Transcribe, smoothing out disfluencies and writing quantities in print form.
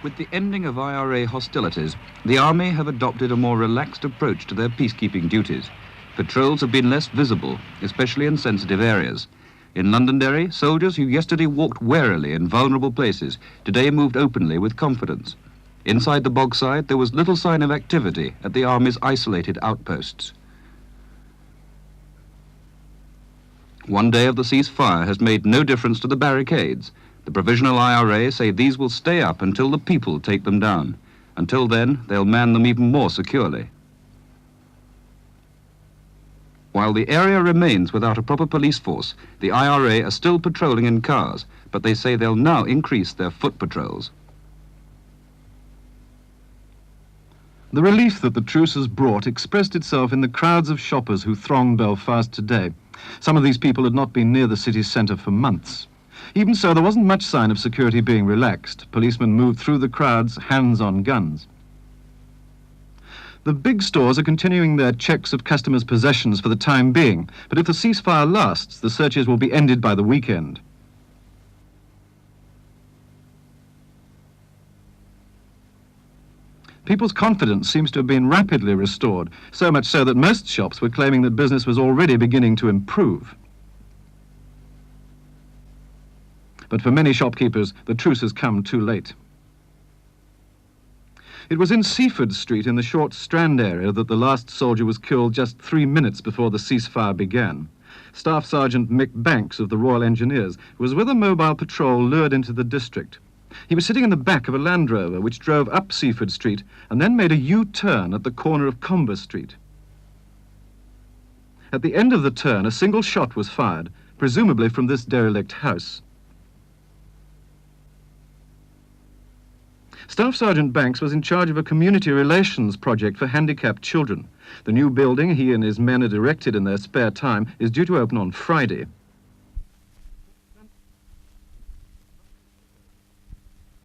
With the ending of IRA hostilities, the Army have adopted a more relaxed approach to their peacekeeping duties. Patrols have been less visible, especially in sensitive areas. In Londonderry, soldiers who yesterday walked warily in vulnerable places today moved openly with confidence. Inside the bogside, there was little sign of activity at the Army's isolated outposts. One day of the ceasefire has made no difference to the barricades. The Provisional IRA say these will stay up until the people take them down. Until then, they'll man them even more securely. While the area remains without a proper police force, the IRA are still patrolling in cars, but they say they'll now increase their foot patrols. The relief that the truce has brought expressed itself in the crowds of shoppers who thronged Belfast today. Some of these people had not been near the city's centre for months. Even so, there wasn't much sign of security being relaxed. Policemen moved through the crowds, hands on guns. The big stores are continuing their checks of customers' possessions for the time being, but if the ceasefire lasts, the searches will be ended by the weekend. People's confidence seems to have been rapidly restored, so much so that most shops were claiming that business was already beginning to improve. But for many shopkeepers, the truce has come too late. It was in Seaford Street in the short Strand area that the last soldier was killed just 3 minutes before the ceasefire began. Staff Sergeant Mick Banks of the Royal Engineers was with a mobile patrol lured into the district. He was sitting in the back of a Land Rover which drove up Seaford Street and then made a U-turn at the corner of Comber Street. At the end of the turn, a single shot was fired, presumably from this derelict house. Staff Sergeant Banks was in charge of a community relations project for handicapped children. The new building he and his men had erected in their spare time is due to open on Friday.